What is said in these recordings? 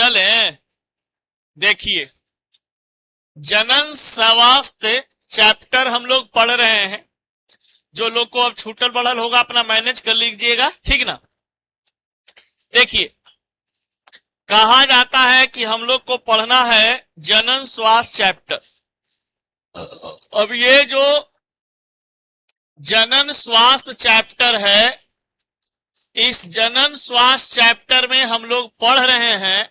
चले। देखिए, जनन स्वास्थ्य चैप्टर हम लोग पढ़ रहे हैं। जो लोग को अब छूटल बढ़ल होगा अपना मैनेज कर लीजिएगा, ठीक ना। देखिए, कहा जाता है कि हम लोग को पढ़ना है जनन स्वास्थ्य चैप्टर। अब ये जो जनन स्वास्थ्य चैप्टर है, इस जनन स्वास्थ्य चैप्टर में हम लोग पढ़ रहे हैं,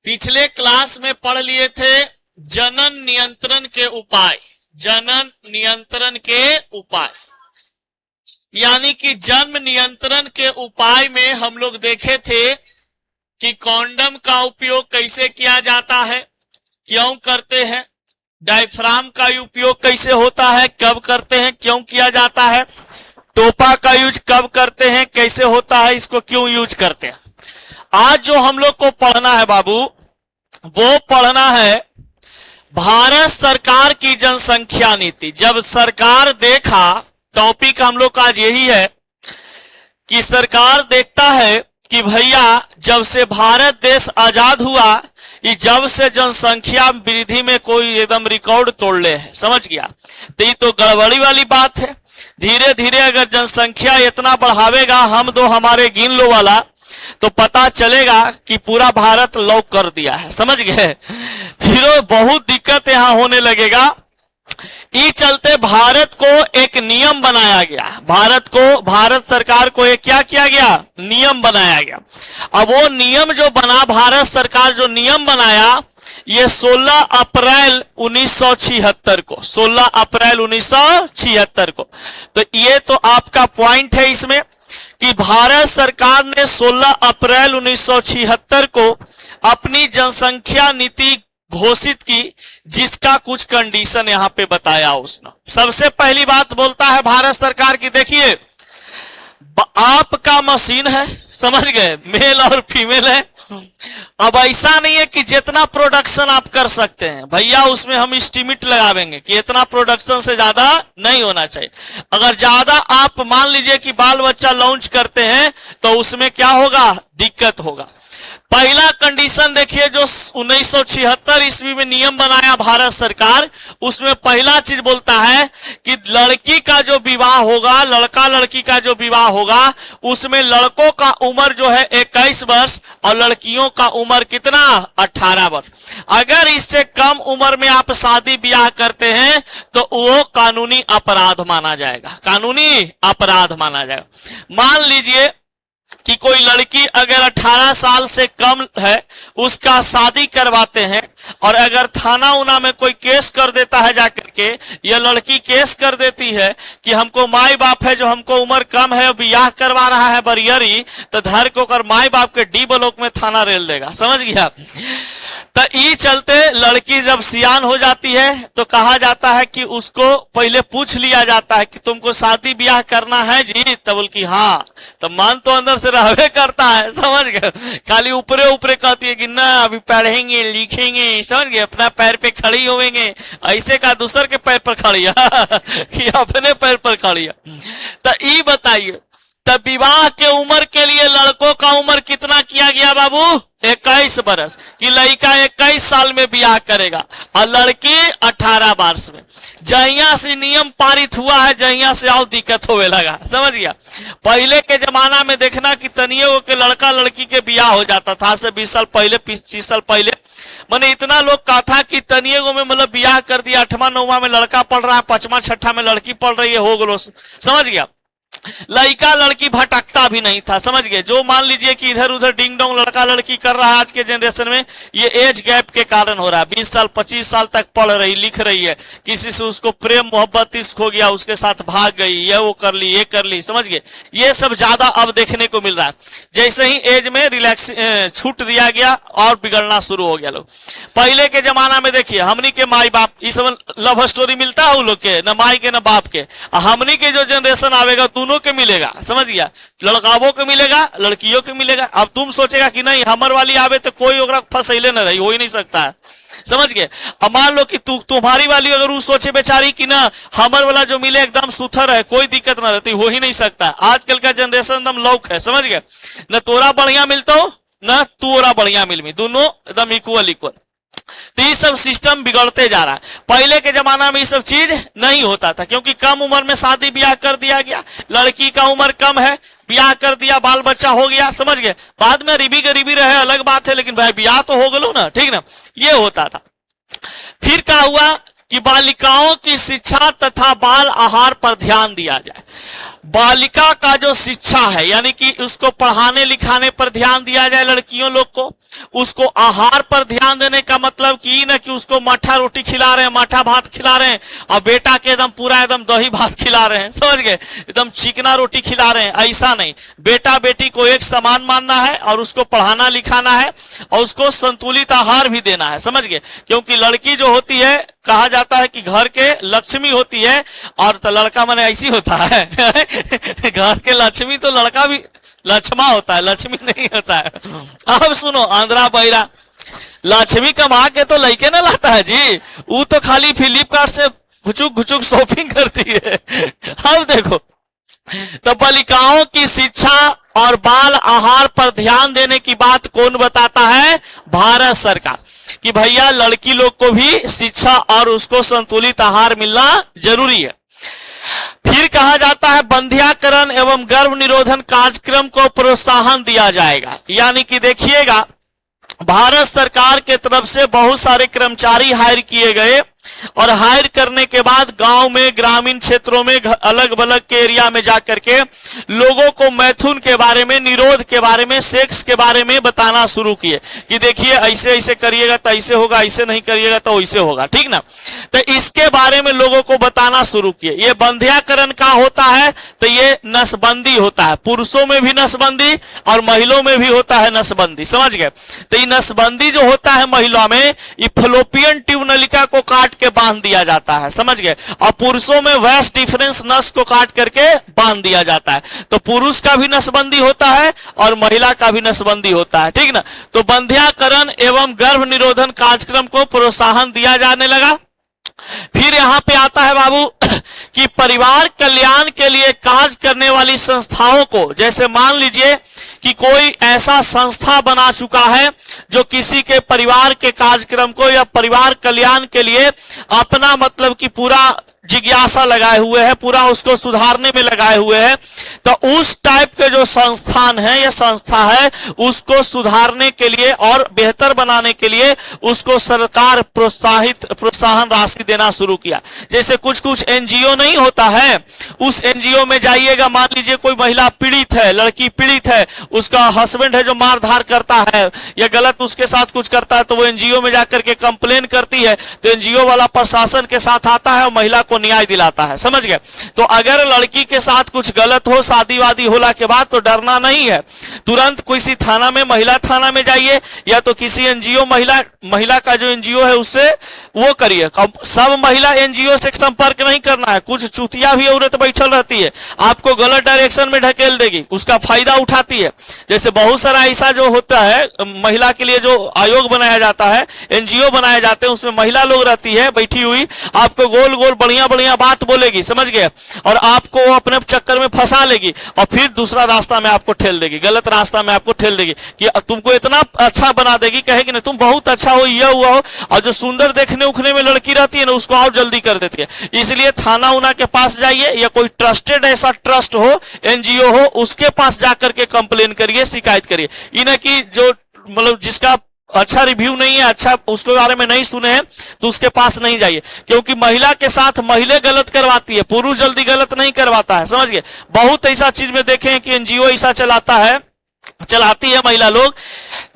पिछले क्लास में पढ़ लिए थे जनन नियंत्रण के उपाय। जनन नियंत्रण के उपाय यानी कि जन्म नियंत्रण के उपाय में हम लोग देखे थे कि कॉन्डम का उपयोग कैसे किया जाता है, क्यों करते हैं, डायफ्राम का उपयोग कैसे होता है, कब करते हैं, क्यों किया जाता है, टोपा का यूज कब करते हैं, कैसे होता है, इसको क्यों यूज करते हैं। आज जो हम लोग को पढ़ना है बाबू, वो पढ़ना है भारत सरकार की जनसंख्या नीति। जब सरकार देखा, टॉपिक हम लोग का आज यही है कि सरकार देखता है कि भैया जब से भारत देश आजाद हुआ, ये जब से जनसंख्या वृद्धि में कोई एकदम रिकॉर्ड तोड़ ले है, समझ गया। तो ये तो गड़बड़ी वाली बात है। धीरे धीरे अगर जनसंख्या इतना बढ़ावेगा, हम दो हमारे गिन लो वाला, तो पता चलेगा कि पूरा भारत लॉक कर दिया है, समझ गए। फिर बहुत दिक्कत यहां होने लगेगा। इस चलते भारत को एक नियम बनाया गया। भारत सरकार को एक क्या किया गया, नियम बनाया गया। अब वो नियम जो बना, भारत सरकार जो नियम बनाया, ये 16 अप्रैल 1976 को, 16 अप्रैल 1976 को। तो ये तो आपका पॉइंट है इसमें कि भारत सरकार ने 16 अप्रैल 1976 को अपनी जनसंख्या नीति घोषित की, जिसका कुछ कंडीशन यहां पे बताया उसने। सबसे पहली बात बोलता है भारत सरकार की, देखिए आपका मशीन है, समझ गए, मेल और फीमेल है। अब ऐसा नहीं है कि जितना प्रोडक्शन आप कर सकते हैं भैया, उसमें हम एस्टिमेट लगावेंगे कि इतना प्रोडक्शन से ज्यादा नहीं होना चाहिए। अगर ज्यादा आप मान लीजिए कि बाल बच्चा लॉन्च करते हैं, तो उसमें क्या होगा, दिक्कत होगा। पहला कंडीशन देखिए, जो 1976 ईस्वी में नियम बनाया भारत सरकार, उसमें पहला चीज बोलता है कि लड़की का जो विवाह होगा, लड़का लड़की का जो विवाह होगा, उसमें लड़कों का उम्र जो है 21 वर्ष और लड़कियों का उम्र कितना, 18 वर्ष। अगर इससे कम उम्र में आप शादी ब्याह करते हैं तो वो कानूनी अपराध माना जाएगा, कानूनी अपराध माना जाएगा। मान लीजिए कि कोई लड़की अगर 18 साल से कम है, उसका शादी करवाते हैं, और अगर थाना उना में कोई केस कर देता है जाकर के, यह लड़की केस कर देती है कि हमको माई बाप है जो हमको उम्र कम है ब्याह करवा रहा है बरियरी, तो धर को कर माई बाप के डी ब्लॉक में थाना रेल देगा, समझ गया। तो ई चलते लड़की जब सियान हो जाती है तो कहा जाता है कि उसको पहले पूछ लिया जाता है कि तुमको शादी ब्याह करना है जी, तब बोल की हाँ, तो मन तो अंदर से रहवे करता है, समझ गए। खाली ऊपरे ऊपरे कहती है कि ना अभी पढ़ेंगे लिखेंगे, समझ गए, अपना पैर पे खड़ी होवेंगे। ऐसे का दूसर के पैर पर खड़ी है कि अपने पैर पर खड़ी है। तो ई बताइए, तब विवाह के उम्र के लिए लड़कों का उम्र कितना किया गया बाबू, 21 वर्ष, कि लड़का 21 साल में ब्याह करेगा और लड़की 18 वर्ष में। जहिया से नियम पारित हुआ है, जहिया से आओ दिक्कत होने लगा, समझ गया। पहले के जमाना में देखना कि तनिए के लड़का लड़की के ब्याह हो जाता था, से 20 साल पहले 25 साल पहले, मैंने इतना लोग कहा था कि तनिए में मतलब ब्याह कर दिया, 8वां 9वां में लड़का पढ़ रहा है, 5वां 6वां में लड़की पढ़ रही है, हो गलो, समझ गया। लड़का लड़की भटकता भी नहीं था, समझ गए। जो मान लीजिए कि इधर उधर डिंग डोंग लड़का लड़की कर रहा है आज के जनरेशन में, ये एज गैप के कारण हो रहा है। 20 साल 25 साल तक पढ़ रही लिख रही है, किसी से उसको प्रेम मोहब्बत इश्क हो गया, उसके साथ भाग गई, ये वो कर ली, ये कर ली, समझ गए। ये सब ज्यादा अब देखने को मिल रहा है। जैसे ही एज में रिलैक्स छूट दिया गया और बिगड़ना शुरू हो गया लोग। पहले के जमाना में देखिए, हमनी के माई बाप, इस लव स्टोरी मिलता है उन लोग के, न माई के न बाप के। हमनी के जो जनरेशन आवेगा दोनों के मिलेगा, समझ गया, लड़कावों के मिलेगा, लड़कियों के मिलेगा। अब तुम सोचेगा कि नहीं हमर वाली आवे तो कोई ओकरा फसैले न रही, हो ही नहीं सकता है, समझ गए। अब मान लो कि तुम्हारी वाली अगर वो सोचे बेचारी कि ना हमर वाला जो मिले एकदम सुथर है, कोई दिक्कत ना रहती, हो ही नहीं सकता। आजकल का जनरेशन एकदम लौक है, समझ गए। न तोरा बढ़िया मिलता हो ना तू और बढ़िया मिल में, दोनों एकदम इक्वल इक्वल। तो ये सब सिस्टम बिगड़ते जा रहा है। पहले के जमाना में ये सब चीज नहीं होता था, क्योंकि कम उम्र में शादी ब्याह कर दिया गया, लड़की का उम्र कम है, ब्याह कर दिया, बाल बच्चा हो गया, समझ गए। बाद में गरीबी गरीबी रहे अलग बात है, लेकिन भाई ब्याह तो हो गलो ना, ठीक ना, ये होता था। फिर क्या हुआ कि बालिकाओं की शिक्षा तथा बाल आहार पर ध्यान दिया जाए। बालिका का जो शिक्षा है, यानी कि उसको पढ़ाने लिखाने पर ध्यान दिया जाए, लड़कियों लोग को उसको आहार पर ध्यान देने का मतलब कि न कि उसको मठा रोटी खिला रहे हैं, मठा भात खिला रहे हैं, और बेटा के एकदम पूरा एकदम दही भात खिला रहे हैं, समझ गए, एकदम चिकना रोटी खिला रहे हैं, ऐसा नहीं। बेटा बेटी को एक समान मानना है और उसको पढ़ाना लिखाना है और उसको संतुलित आहार भी देना है, समझ गए। क्योंकि लड़की जो होती है, कहा जाता है कि घर के लक्ष्मी होती है, और तो लड़का माने ऐसी होता है घर के लक्ष्मी तो लड़का भी लक्ष्मा होता है, लक्ष्मी नहीं होता है। अब सुनो, आंध्रा बहिरा लक्ष्मी कमा के तो लड़के ना लाता है जी, वो तो खाली फ्लिपकार्ट से घुचुक घुचुक शॉपिंग करती है। अब देखो, तो बालिकाओं की शिक्षा और बाल आहार पर ध्यान देने की बात कौन बताता है? भारत सरकार, कि भैया लड़की लोग को भी शिक्षा और उसको संतुलित आहार मिलना जरूरी है। फिर कहा जाता है बंध्याकरण एवं गर्भ निरोधन कार्यक्रम को प्रोत्साहन दिया जाएगा। यानी कि देखिएगा, भारत सरकार के तरफ से बहुत सारे कर्मचारी हायर किए गए, और हायर करने के बाद गांव में, ग्रामीण क्षेत्रों में, अलग अलग के एरिया में जाकर के लोगों को मैथुन के बारे में, निरोध के बारे में, सेक्स के बारे में बताना शुरू किए कि देखिए ऐसे ऐसे करिएगा तो ऐसे होगा, ऐसे नहीं करिएगा तो वैसे होगा, ठीक ना। तो इसके बारे में लोगों को बताना शुरू किए। ये बंध्याकरण का होता है, तो ये नसबंदी होता है, पुरुषों में भी नसबंदी और महिलाओं में भी होता है नसबंदी, समझ गए। तो ये नसबंदी जो होता है महिला में, ये फलोपियन ट्यूब नलिका को काट के बांध दिया जाता है, समझ गए। और पुरुषों में वैस डिफरेंस नस को काट करके बांध दिया जाता है। तो पुरुष का भी नसबंदी होता है और महिला का भी नसबंदी होता है, ठीक ना। तो बंध्याकरण एवं गर्भ निरोधन कार्यक्रम को प्रोत्साहन दिया जाने लगा। फिर यहां पे आता है बाबू कि परिवार कल्याण के लिए कार्य करने वाली संस्थाओं को, जैसे मान लीजिए कि कोई ऐसा संस्था बना चुका है जो किसी के परिवार के कार्यक्रम को या परिवार कल्याण के लिए अपना मतलब कि पूरा जिज्ञासा लगाए हुए है, पूरा उसको सुधारने में लगाए हुए हैं, तो उस टाइप के जो संस्थान है या संस्था है, उसको सुधारने के लिए और बेहतर बनाने के लिए उसको सरकार प्रोत्साहन राशि देना शुरू किया। जैसे कुछ कुछ एनजीओ नहीं होता है, उस एनजीओ में जाइएगा, मान लीजिए कोई महिला पीड़ित है, लड़की पीड़ित है, उसका हस्बैंड है जो मारधार करता है या गलत उसके साथ कुछ करता है, तो वो एनजीओ में जाकर के कंप्लेन करती है, तो एनजीओ वाला प्रशासन के साथ आता है और महिला को न्याय दिलाता है, समझ गए। तो अगर लड़की के साथ कुछ गलत हो, शादी वादी होला के बाद, तो डरना नहीं है, तुरंत किसी थाना में, महिला थाना में जाइए, या तो किसी एनजीओ, महिला का जो एनजीओ है उससे वो करिए। सब महिला एनजीओ से संपर्क नहीं करना है, कुछ चुतिया भी औरत बैठल रहती है, आपको गलत डायरेक्शन में ढकेल देगी, उसका फायदा उठाती है। जैसे बहुत सारा ऐसा जो होता है, महिला के लिए जो आयोग बनाया जाता है, एनजीओ बनाए जाते हैं, उसमें महिला लोग रहती है बैठी हुई, आपको गोल गोल बढ़िया बढ़िया बात बोलेगी, समझ गए, और आपको अपने चक्कर में फंसा लेगी और फिर दूसरा रास्ता में आपको ठेल देगी, गलत रास्ता में आपको ठेल देगी कि तुमको इतना अच्छा बना देगी, कहेगी ना तुम बहुत अच्छा हो, यह हुआ हो, और जो सुंदर देखने उखने में लड़की रहती है ना, उसको और जल्दी कर देती है। इसलिए थाना उना के पास जाइए, या कोई ट्रस्टेड ऐसा ट्रस्ट हो, एनजीओ हो, उसके पास जाकर के कंप्लेन करिए, शिकायत करिए। इन्हें कि जो मतलब जिसका अच्छा रिव्यू नहीं है, अच्छा उसके बारे में नहीं सुने हैं, तो उसके पास नहीं जाइए, क्योंकि महिला के साथ महिला गलत करवाती है, पुरुष जल्दी गलत नहीं करवाता है, समझ गए। बहुत ऐसा चीज में देखे हैं कि एनजीओ ऐसा चलाती है महिला लोग,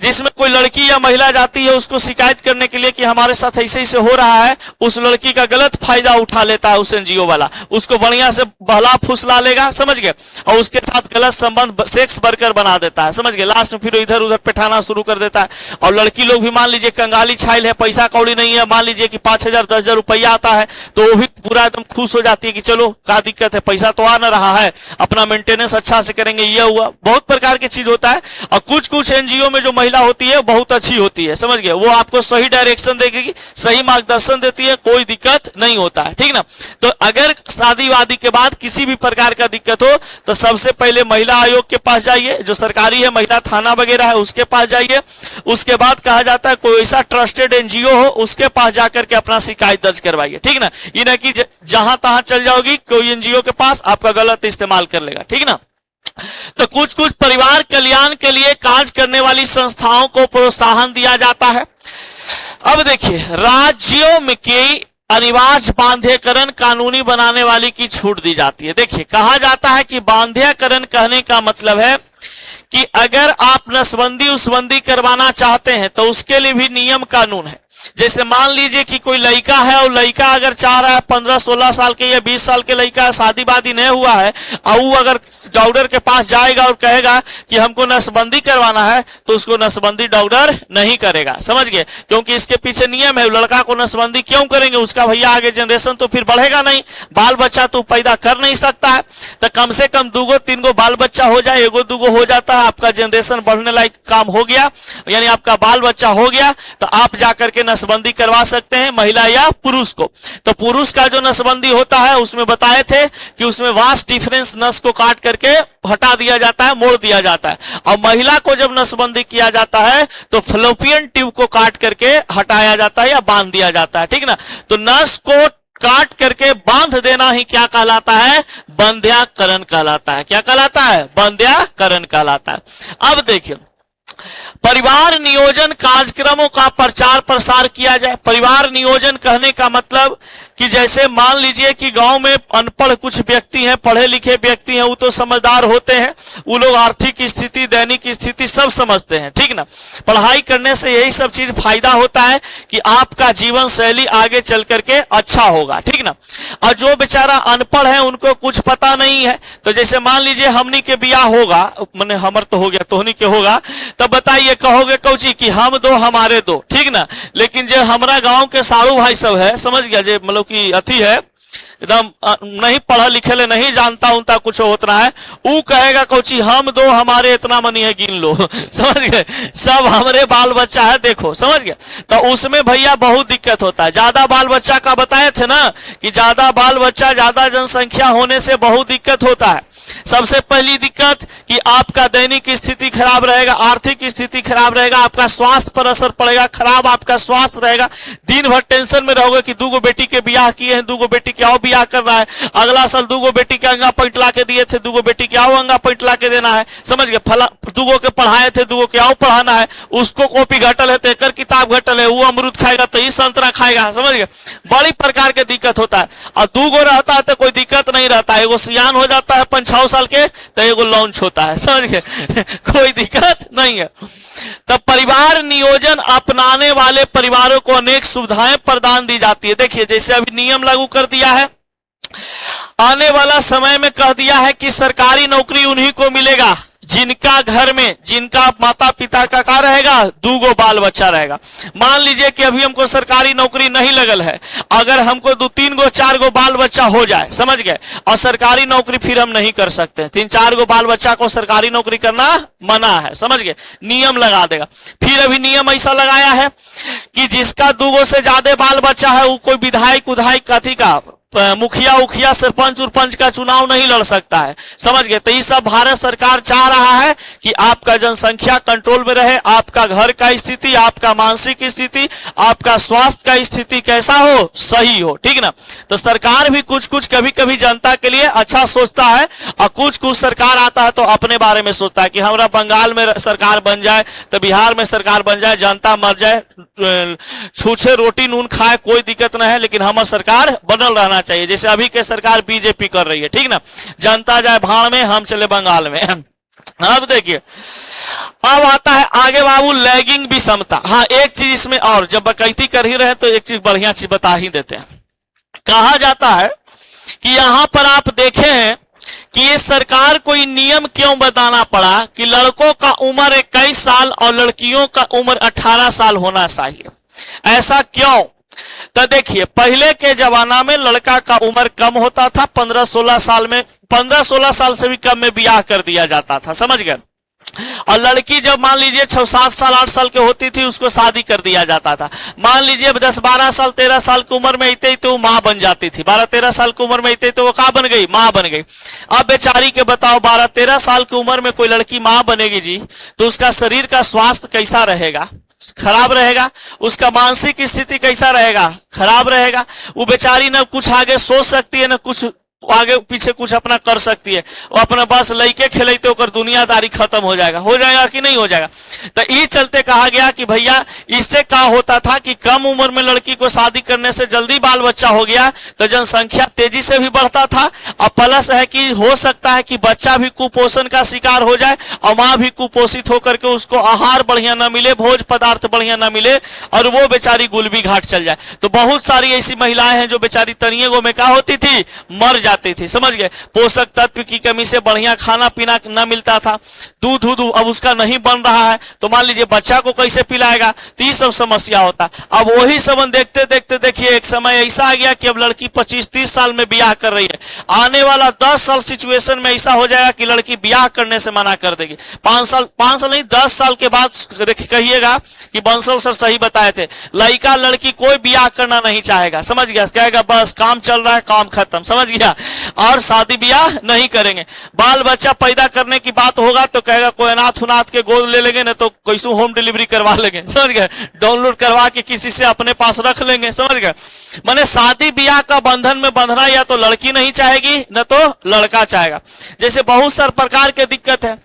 जिसमें कोई लड़की या महिला जाती है उसको शिकायत करने के लिए कि हमारे साथ ऐसे ऐसे हो रहा है, उस लड़की का गलत फायदा उठा लेता है उस एनजीओ वाला, उसको बढ़िया से बहला फुसला लेगा, समझ गए, और उसके साथ गलत संबंध, सेक्स वर्कर बना देता है, समझ गए। लास्ट में फिर इधर उधर पिठाना शुरू कर देता है। और लड़की लोग भी मान लीजिए कंगाली छाइल है, पैसा कौड़ी नहीं है, मान लीजिए कि 5,000 10,000 रुपया आता है, तो वो भी पूरा एकदम खुश हो जाती है कि चलो क्या दिक्कत है, पैसा तो आ न रहा है, अपना मेंटेनेंस अच्छा से करेंगे, ये हुआ। बहुत प्रकार की चीज होता है। और कुछ कुछ एनजीओ में जो महिला होती है बहुत अच्छी होती है, समझ गए, वो आपको सही डायरेक्शन देगी, सही मार्गदर्शन देती है, कोई दिक्कत नहीं होता है, ठीक ना। तो अगर शादी वादी के बाद किसी भी प्रकार का दिक्कत हो तो सबसे पहले महिला आयोग के पास जाइए, जो सरकारी है, महिला थाना वगैरह है उसके पास जाइए। उसके बाद कहा जाता है कोई ऐसा ट्रस्टेड एनजीओ हो उसके पास जाकर के अपना शिकायत दर्ज करवाइए, ठीक ना। ये ना कि जहां तहां चल जाओगी कोई एनजीओ के पास आपका गलत इस्तेमाल कर लेगा, ठीक ना। तो कुछ कुछ परिवार कल्याण के लिए कार्य करने वाली संस्थाओं को प्रोत्साहन दिया जाता है। अब देखिए, राज्यों में की अनिवार्य बांध्यकरण कानूनी बनाने वाली की छूट दी जाती है। देखिए, कहा जाता है कि बांध्यकरण कहने का मतलब है कि अगर आप नसबंदी उसबंदी करवाना चाहते हैं तो उसके लिए भी नियम कानून है। जैसे मान लीजिए कि कोई लड़का है और लड़का अगर चाह रहा है 15-16 साल के या 20 साल के लड़का शादी वादी नहीं हुआ है और वो अगर डॉक्टर के पास जाएगा और कहेगा कि हमको नसबंदी करवाना है तो उसको नसबंदी डॉक्टर नहीं करेगा, समझ गए, क्योंकि इसके पीछे नियम है। लड़का को नसबंदी क्यों करेंगे, उसका भैया आगे जनरेशन तो फिर बढ़ेगा नहीं, बाल बच्चा तो पैदा कर नहीं सकता है। तो कम से कम 2-3 गो बाल बच्चा हो जाए, 1-2 हो जाता है, आपका जनरेशन बढ़ने लायक काम हो गया, यानी आपका बाल बच्चा हो गया, तो आप जाकर के नसबंदी करवा सकते हैं, महिला या पुरुष को। तो पुरुष का जो नसबंदी होता है उसमें बताए थे कि उसमें वास्ट डिफरेंस नस को काट करके हटा दिया जाता है, मोड़ दिया जाता है। और महिला को जब नसबंदी किया जाता है तो फ्लोपियन ट्यूब को काट करके हटाया जाता है या बांध दिया जाता है, ठीक ना। तो नस को काट करके बांध देना ही क्या कहलाता है, बंध्याकरण कहलाता है। क्या कहलाता है, बंध्याकरण कहलाता है। अब देखिए, परिवार नियोजन कार्यक्रमों का प्रचार प्रसार किया जाए। परिवार नियोजन कहने का मतलब कि जैसे मान लीजिए कि गांव में अनपढ़ कुछ व्यक्ति हैं, पढ़े लिखे व्यक्ति हैं, वो तो समझदार होते हैं, वो लोग आर्थिक स्थिति दैनिक स्थिति सब समझते हैं, ठीक ना। पढ़ाई करने से यही सब चीज फायदा होता है कि आपका जीवन शैली आगे चल करके अच्छा होगा, ठीक ना। और जो बेचारा अनपढ़ है उनको कुछ पता नहीं है, तो जैसे मान लीजिए हमनी के बियाह होगा, मैंने हमर तो हो गया, तोहनी के होगा, तब बताइए कहोगे कौची कि हम दो हमारे दो, ठीक ना। लेकिन जो हमारा गांव के सारू भाई सब है, समझ गया, जो मतलब कि अथी है, एकदम नहीं पढ़ा लिखे ले, नहीं जानता उनता कुछ होता है, वो कहेगा कौची हम दो हमारे इतना मनी है गिन लो समझ गए, सब हमारे बाल बच्चा है, देखो, समझ गए। तो उसमें भैया बहुत दिक्कत होता है। ज्यादा बाल बच्चा का बताए थे ना कि ज्यादा बाल बच्चा ज्यादा जनसंख्या होने से बहुत दिक्कत होता है। सबसे पहली दिक्कत कि आपका दैनिक स्थिति खराब रहेगा, आर्थिक स्थिति खराब रहेगा, आपका स्वास्थ्य पर असर पड़ेगा, खराब आपका स्वास्थ्य रहेगा, दिन भर टेंशन में रहोगे कि 2 बेटी के ब्याह किए हैं, 2 बेटी के आओ ब्याह करना है, अगला साल 2 बेटी के अंगा पैंट ला के दिए थे, 2 बेटी के आओ अंगा पैंट ला के देना है, समझ गए, फला 2 के पढ़ाए थे, 2 के आओ पढ़ाना है, उसको कॉपी घटल है तो एक किताब घटल है, वो अमरूद खाएगा तो ये संतरा खाएगा, समझ गए, बड़ी प्रकार के दिक्कत होता है। और 2 रहता है तो कोई दिक्कत नहीं रहता है, एगो सियान हो जाता है 5-6 साल के तो एगो लॉन्च होता है, समझ गए कोई दिक्कत नहीं है। तब परिवार नियोजन अपनाने वाले परिवारों को अनेक सुविधाएं प्रदान दी जाती है। देखिए, जैसे अभी नियम लागू कर दिया है, आने वाला समय में कह दिया है कि सरकारी नौकरी उन्हीं को मिलेगा जिनका घर में, जिनका माता पिता का क्या रहेगा, 2 बाल बच्चा रहेगा। मान लीजिए कि अभी हमको सरकारी नौकरी नहीं लगल है, अगर हमको 2-3 4 बाल बच्चा हो जाए, समझ गए, और सरकारी नौकरी फिर हम नहीं कर सकते, 3-4 बाल बच्चा को सरकारी नौकरी करना मना है, समझ गए, नियम लगा देगा। फिर अभी नियम ऐसा लगाया है कि जिसका 2 से ज्यादा बाल बच्चा है वो कोई विधायक उधायक कथी का मुखिया उखिया सरपंच उरपंच का चुनाव नहीं लड़ सकता है, समझ गए। तो ये सब भारत सरकार चाह रहा है कि आपका जनसंख्या कंट्रोल में रहे, आपका घर का स्थिति, आपका मानसिक स्थिति, आपका स्वास्थ्य का स्थिति कैसा हो, सही हो, ठीक ना। तो सरकार भी कुछ कुछ कभी कभी जनता के लिए अच्छा सोचता है, और कुछ कुछ सरकार आता है तो अपने बारे में सोचता है कि हमारा बंगाल में सरकार बन जाए तो बिहार में सरकार बन जाए, जनता मर जाए, छूछे रोटी नून खाए, कोई दिक्कत नहीं है, लेकिन हमारा सरकार बनल रहना चाहिए। जैसे अभी के सरकार बीजेपी कर रही है, ठीक ना, जनता जाए भाड़ में, हम चले बंगाल में। अब देखिए, अब आता है आगे बाबू लैगिंग विषमता। हाँ, एक चीज इसमें और, जब बकैती कर ही रहे तो एक चीज बढ़िया चीज बता ही देते हैं। कहा जाता है कि यहां पर आप देखे हैं कि ये सरकार कोई नियम क्यों बताना पड़ा कि लड़कों का उम्र 21 साल और लड़कियों का उम्र 18 साल होना चाहिए, ऐसा क्यों? तो देखिए, पहले के जमाना में लड़का का उम्र कम होता था, 15-16 साल में, 15-16 साल से भी कम में ब्याह कर दिया जाता था, समझ गए। और लड़की जब मान लीजिए 6-7 साल 8 साल की होती थी उसको शादी कर दिया जाता था। मान लीजिए 10-12 साल 13 साल की उम्र में इतने ही तो माँ बन जाती थी। 12-13 साल की उम्र में इतने तो वो कहाँ बन गई, माँ बन गई। अब बेचारी के बताओ 12-13 साल की उम्र में कोई लड़की माँ बनेगी जी, तो उसका शरीर का स्वास्थ्य कैसा रहेगा, खराब रहेगा। उसका मानसिक स्थिति कैसा रहेगा, खराब रहेगा। वो बेचारी न कुछ आगे सोच सकती है, न कुछ आगे पीछे कुछ अपना कर सकती है। वो अपना बस लइके खेलते होकर दुनियादारी खत्म हो जाएगा कि नहीं हो जाएगा। तो ये चलते कहा गया कि भैया इससे क्या होता था कि कम उम्र में लड़की को शादी करने से जल्दी बाल बच्चा हो गया तो जनसंख्या तेजी से भी बढ़ता था, और प्लस है कि हो सकता है कि बच्चा भी कुपोषण का शिकार हो जाए और माँ भी कुपोषित होकर के उसको आहार बढ़िया ना मिले, भोज पदार्थ बढ़िया ना मिले और वो बेचारी गुलबी घाट चल जाए। तो बहुत सारी ऐसी महिलाएं हैं जो बेचारी तनिएगो में क्या होती थी, मर जाती थी, समझ गए। पोषक तत्व की कमी से बढ़िया खाना पीना न मिलता था, दूध अब उसका नहीं बन रहा है तो मान लीजिए बच्चा को कैसे पिलाएगा, तो ये सब समस्या होता। अब वही सबन देखते देखते देखिए एक समय ऐसा आ गया कि अब लड़की 25-30 साल में ब्याह कर रही है। आने वाला 10 साल सिचुएशन में ऐसा हो जाएगा कि लड़की ब्याह करने से मना कर देगी। 5 साल नहीं 10 साल के बाद कहिएगा कि बंसल सर सही बताए थे, लड़का लड़की कोई ब्याह करना नहीं चाहेगा, समझ गया, कहेगा बस काम चल रहा है, काम खत्म, समझ गया, और शादी ब्याह नहीं करेंगे। बाल बच्चा पैदा करने की बात होगा तो कहेगा कोई अनाथ उनाथ के गोद ले लेंगे, ना तो कैसे होम डिलीवरी करवा लेंगे, समझ गए, डाउनलोड करवा के किसी से अपने पास रख लेंगे, समझ गए। माने शादी ब्याह का बंधन में बंधना या तो लड़की नहीं चाहेगी न तो लड़का चाहेगा। जैसे बहुत सारे प्रकार के दिक्कत है।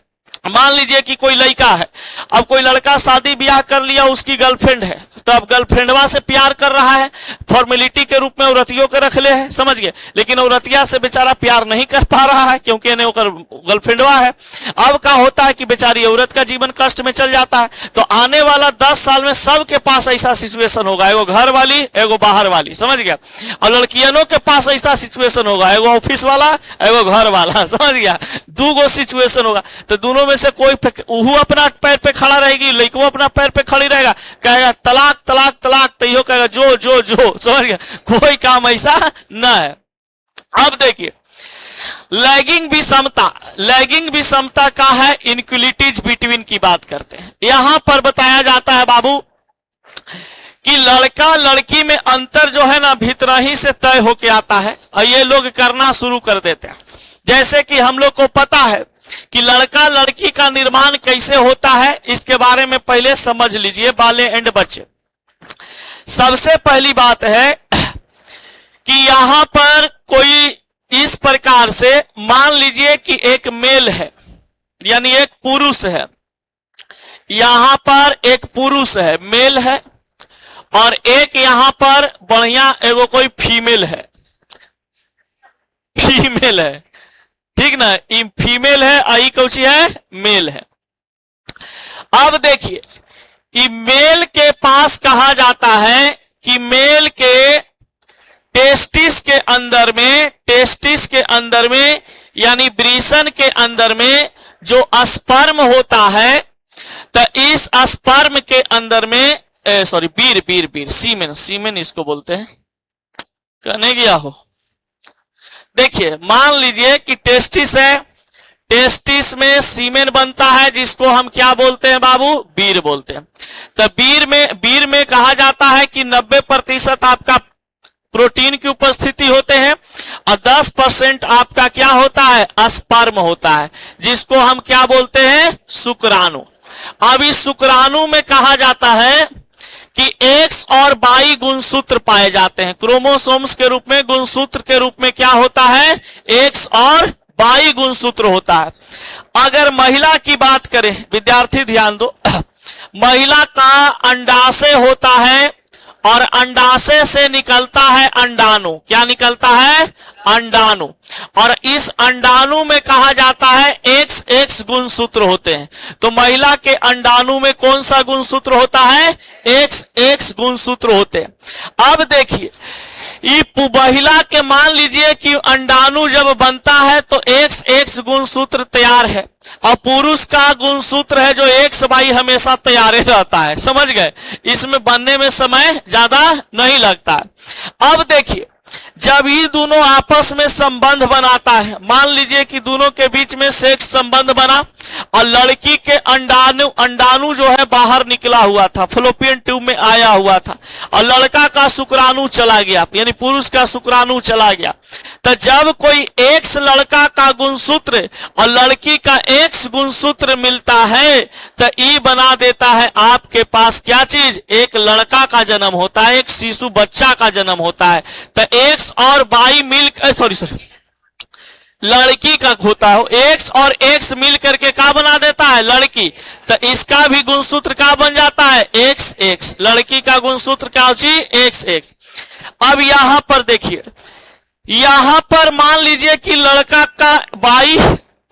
मान लीजिए कि कोई लड़का है, अब कोई लड़का शादी ब्याह कर लिया, उसकी गर्लफ्रेंड है, तो अब गर्लफ्रेंडवा से प्यार कर रहा है, फॉर्मेलिटी के रूप में औरतियों के रख ले है, समझ गए, लेकिन औरतिया से बेचारा प्यार नहीं कर पा रहा है क्योंकि इन्हें गर्लफ्रेंडवा है। अब क्या होता है कि बेचारी औरत का जीवन कष्ट में चल जाता है। तो आने वाला 10 साल में सबके पास ऐसा सिचुएशन होगा, एगो घर वाली एगो बाहर वाली, समझ गया, और लड़कियों के पास ऐसा सिचुएशन होगा, एगो ऑफिस वाला एगो घर वाला, समझ गया, 2 सिचुएशन होगा। तो दोनों में से कोई वो अपना पैर पे खड़ा रहेगी, लड़को अपना पैर पे खड़ी रहेगा, कहेगा तलाक तलाक तलाक, तो कहेगा जो जो जो, समझ गया, कोई काम ऐसा न है। अब देखिए लैगिंग विषमता का है, इनक्वलिटीज बिटवीन की बात करते हैं। यहां पर बताया जाता है बाबू कि लड़का लड़की में अंतर जो है ना भीतर ही से तय होके आता है और ये लोग करना शुरू कर देते हैं। जैसे कि हम लोग को पता है कि लड़का लड़की का निर्माण कैसे होता है, इसके बारे में पहले समझ लीजिए बाले एंड बच्चे। सबसे पहली बात है कि यहां पर कोई इस प्रकार से मान लीजिए कि एक मेल है, यानी एक पुरुष है, यहां पर एक पुरुष है, मेल है, और एक यहां पर बढ़िया एगो कोई फीमेल है, ठीक ना, ये फीमेल है, आई कौची है, मेल है। अब देखिए ये मेल के पास कहा जाता है कि मेल के टेस्टिस के अंदर में यानी वृषण के अंदर में जो स्पर्म होता है, तो इस स्पर्म के अंदर में बीर सीमेन इसको बोलते हैं, कहने गया हो। देखिए मान लीजिए कि टेस्टिस है, टेस्टिस में सीमेन बनता है जिसको हम क्या बोलते हैं बाबू, बीर बोलते हैं। तो बीर में कहा जाता है कि 90% आपका प्रोटीन की उपस्थिति होते हैं और 10% आपका क्या होता है, स्पर्म होता है, जिसको हम क्या बोलते हैं, शुक्राणु। अब इस शुक्राणु में कहा जाता है कि एक्स और वाई गुणसूत्र पाए जाते हैं। क्रोमोसोम्स के रूप में, गुणसूत्र के रूप में क्या होता है, एक्स और वाई गुणसूत्र होता है। अगर महिला की बात करें, विद्यार्थी ध्यान दो, महिला का अंडाशय होता है और अंडाशय से निकलता है अंडाणु। क्या निकलता है, अंडाणु। और इस अंडाणु में कहा जाता है एक्स गुणसूत्र होते हैं। तो महिला के अंडाणु में कौन सा गुणसूत्र होता है, एक्स गुणसूत्र होते हैं। अब देखिए महिला के मान लीजिए कि अंडाणु जब बनता है तो एक्स गुणसूत्र तैयार है और पुरुष का गुणसूत्र है जो एक्स वाई हमेशा तैयार रहता है, समझ गए, इसमें बनने में समय ज्यादा नहीं लगता है। अब देखिए जब ये दोनों आपस में संबंध बनाता है, मान लीजिए कि दोनों के बीच में सेक्स संबंध बना और लड़की के अंडाणु जो है बाहर निकला हुआ था, फलोपियन ट्यूब में आया हुआ था, और लड़का का शुक्राणु चला गया, यानी पुरुष का शुक्राणु चला गया। तो जब कोई एक्स लड़का का गुणसूत्र और लड़की का एक्स गुणसूत्र मिलता है तो ई बना देता है आपके पास क्या चीज, एक लड़का का जन्म होता है, एक शिशु बच्चा का जन्म होता है। तो एक्स और वाई मिल सॉरी लड़की का होता है, एक्स और एक्स मिल करके क्या बना देता है, लड़की। तो इसका भी गुणसूत्र क्या बन जाता है, एक्स एक्स। लड़की का गुणसूत्र क्या हो जी, एक्स एक्स। अब यहां पर देखिए, यहां पर मान लीजिए कि लड़का का वाई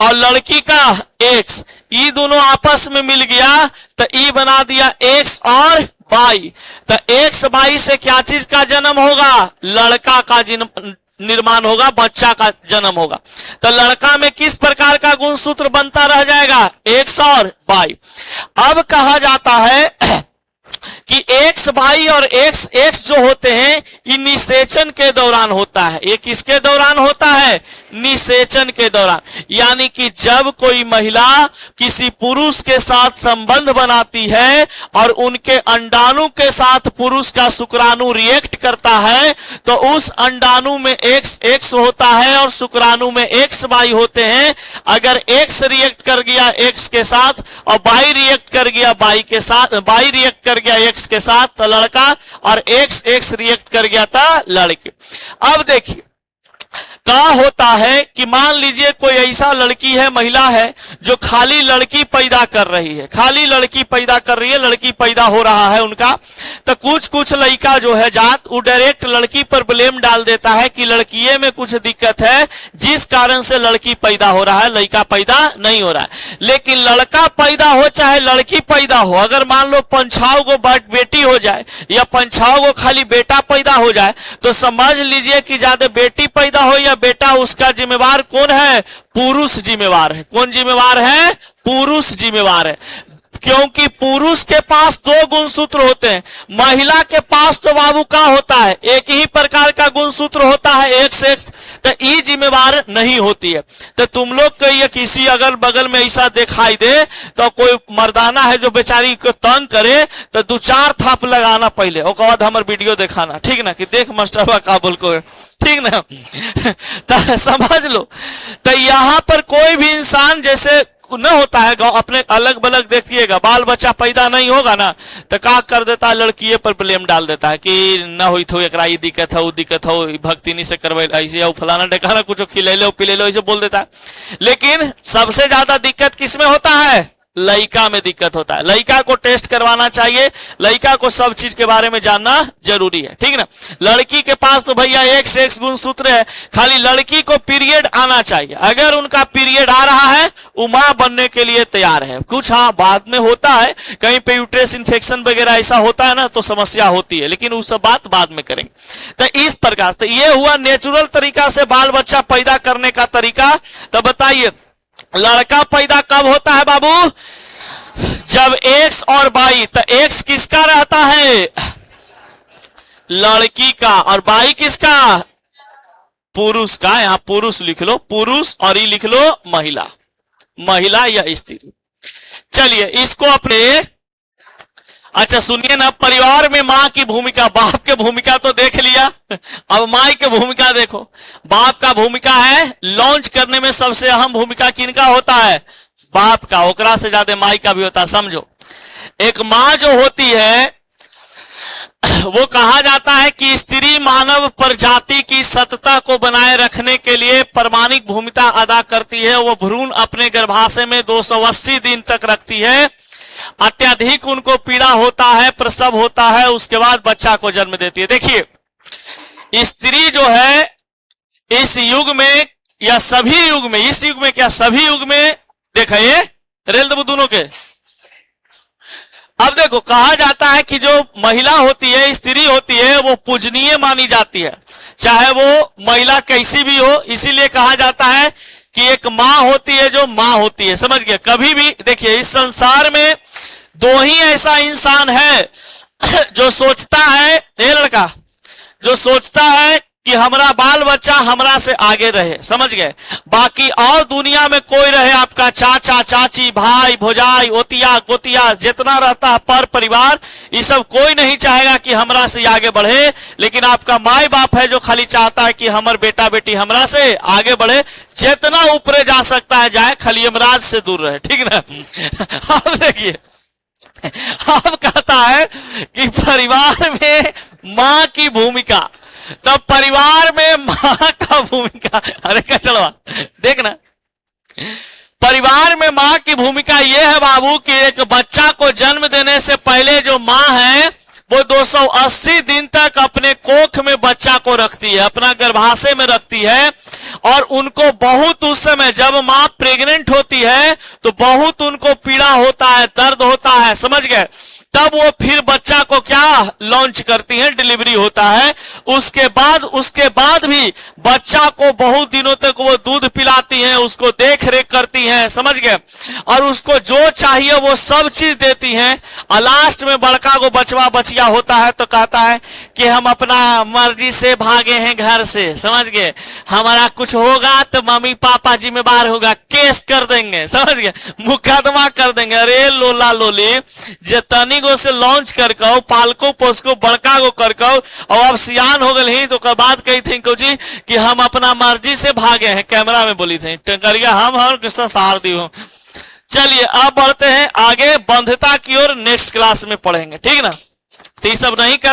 और लड़की का एक्स, ये दोनों आपस में मिल गया तो ई बना दिया एक्स और वाई। तो एक्स वाई से क्या चीज का जन्म होगा, लड़का का निर्माण होगा, बच्चा का जन्म होगा। तो लड़का में किस प्रकार का गुणसूत्र बनता रह जाएगा, एक्स और वाई। अब कहा जाता है कि एक्स वाई और एक्स एक्स जो होते हैं ये निषेचन के दौरान होता है। ये किसके दौरान होता है, निषेचन के दौरान। यानी कि जब कोई महिला किसी पुरुष के साथ संबंध बनाती है और उनके अंडाणु के साथ पुरुष का शुक्राणु रिएक्ट करता है तो उस अंडाणु में एक्स एक्स होता है और शुक्राणु में एक्स वाई होते हैं। अगर एक्स रिएक्ट कर गया एक्स के साथ और वाई रिएक्ट कर गया वाई के साथ, वाई रिएक्ट कर गया एक्स के साथ तो लड़का, और एक्स एक्स रिएक्ट कर गया था लड़की। अब देखिए क्या होता है कि मान लीजिए कोई ऐसा लड़की है, महिला है जो खाली लड़की पैदा कर रही है, खाली लड़की पैदा कर रही है, लड़की पैदा हो रहा है उनका। तो कुछ लड़का जो है जात वो डायरेक्ट लड़की पर ब्लेम डाल देता है कि लड़कीए में कुछ दिक्कत है जिस कारण से लड़की पैदा हो रहा है, लड़का पैदा नहीं हो रहा है। लेकिन लड़का पैदा हो चाहे लड़की पैदा हो, अगर मान लो 5 गो बेटी हो जाए या 5 गो खाली बेटा पैदा हो जाए तो समझ लीजिए कि ज्यादा बेटी पैदा हो या बेटा, उसका जिम्मेवार कौन है, पुरुष जिम्मेवार है। कौन जिम्मेवार है, पुरुष जिम्मेवार है। क्योंकि पुरुष के पास 2 गुणसूत्र होते हैं, महिला के पास तो बाबू का होता है, एक ही प्रकार का गुणसूत्र होता है, एक्स एक्स। तो ये जिम्मेवार नहीं होती है। तो तुम लोग को ये किसी अगल बगल में ऐसा दिखाई दे तो कोई मर्दाना है जो बेचारी को तंग करे तो 2-4 थाप लगाना पहले, उसके बाद हमारे वीडियो दिखाना, ठीक ना, कि देख मास्टर काबुल को, ठीक ना। तो समझ लो। तो यहां पर कोई भी इंसान जैसे न होता है, अपने अलग बलग देखिएगा, बाल बच्चा पैदा नहीं होगा ना तो क्या कर देता है, लड़कीए पर ब्लेम डाल देता है कि न हुई थो एकरा ये दिक्कत हो, दिक्कत हो, भक्ति नहीं से करवे, ऐसे फलाना ढकाना कुछ खिले लो पिले लो, ऐसे बोल देता है। लेकिन सबसे ज्यादा दिक्कत किसमें होता है, लड़का में दिक्कत होता है। लड़का को टेस्ट करवाना चाहिए, लड़का को सब चीज के बारे में जानना जरूरी है, ठीक ना। लड़की के पास तो भैया एक्स एक्स गुणसूत्र है, खाली लड़की को पीरियड आना चाहिए। अगर उनका पीरियड आ रहा है वो मां बनने के लिए तैयार है। कुछ हाँ बाद में होता है, कहीं पे यूट्रस इन्फेक्शन वगैरह ऐसा होता है ना तो समस्या होती है, लेकिन वो सब बात बाद में करेंगे। तो इस प्रकार से ये हुआ नेचुरल तरीका से बाल बच्चा पैदा करने का तरीका। तो बताइए लड़का पैदा कब होता है बाबू, जब एक्स और वाई। तो एक्स किसका रहता है, लड़की का, और वाई किसका, पुरुष का। यहां पुरुष लिख लो, पुरुष, और ये लिख लो महिला, महिला या स्त्री। चलिए इसको अपने, अच्छा सुनिए ना, परिवार में माँ की भूमिका, बाप की भूमिका तो देख लिया, अब माँ की भूमिका देखो। बाप का भूमिका है लॉन्च करने में सबसे अहम भूमिका किनका होता है, बाप का, ओकरा से ज्यादा माई का भी होता है। समझो एक माँ जो होती है वो कहा जाता है कि स्त्री मानव प्रजाति की सतता को बनाए रखने के लिए प्रामाणिक भूमिका अदा करती है। वो भ्रूण अपने गर्भाशय में 280 दिन तक रखती है, अत्यधिक उनको पीड़ा होता है, प्रसव होता है, उसके बाद बच्चा को जन्म देती है। देखिए स्त्री जो है इस युग में या सभी युग में, इस युग में क्या सभी युग में, देखिए रेल दबू दोनों के। अब देखो कहा जाता है कि जो महिला होती है, स्त्री होती है, वो पूजनीय मानी जाती है, चाहे वो महिला कैसी भी हो। इसीलिए कहा जाता है कि एक माँ होती है जो माँ होती है, समझ गए। कभी भी देखिए इस संसार में 2 ही ऐसा इंसान है जो सोचता है, ये लड़का जो सोचता है कि हमारा बाल बच्चा हमरा से आगे रहे, समझ गए। बाकी और दुनिया में कोई रहे, आपका चाचा चाची भाई भौजाई ओतिया गोतिया जितना रहता है पर परिवार, ये सब कोई नहीं चाहेगा कि हमरा से आगे बढ़े, लेकिन आपका माई बाप है जो खाली चाहता है कि हमार बेटा बेटी हमरा से आगे बढ़े, जितना ऊपर जा सकता है जाए, खाली यमराज से दूर रहे, ठीक ना। अब देखिए, अब कहता है कि परिवार में माँ की भूमिका, तब परिवार में माँ का भूमिका, अरे क्या चलवा देखना, परिवार में माँ की भूमिका यह है बाबू कि एक बच्चा को जन्म देने से पहले जो माँ है वो 280 दिन तक अपने कोख में बच्चा को रखती है, अपना गर्भाशय में रखती है, और उनको बहुत उस समय जब माँ प्रेग्नेंट होती है तो बहुत उनको पीड़ा होता है, दर्द होता है, समझ गए। तब वो फिर बच्चा को क्या लॉन्च करती है, डिलीवरी होता है। उसके बाद भी बच्चा को बहुत दिनों तक वो दूध पिलाती हैं, उसको देख रेख करती हैं, समझ गए, और उसको जो चाहिए वो सब चीज देती हैं। और लास्ट में बड़का को बचवा बचिया होता है तो कहता है कि हम अपना मर्जी से भागे हैं घर से, समझ गए, हमारा कुछ होगा तो मम्मी पापा जिम्मेदार होगा, केस कर देंगे, समझ गए, मुकदमा कर देंगे। अरे लोला लोली जतनी गो से लॉन्च कर कहो, पालको पोसको बड़का गो कर कहो, और अब सियान हो गए ही तो बात कही थी जी कि हम अपना मर्जी से भागे हैं, कैमरा में बोली थी टंकरिया हम हर किस्सा सार दी हूं। चलिए अब बढ़ते हैं आगे, बंधुता की ओर नेक्स्ट क्लास में पढ़ेंगे, ठीक ना। तो ये सब नहीं कर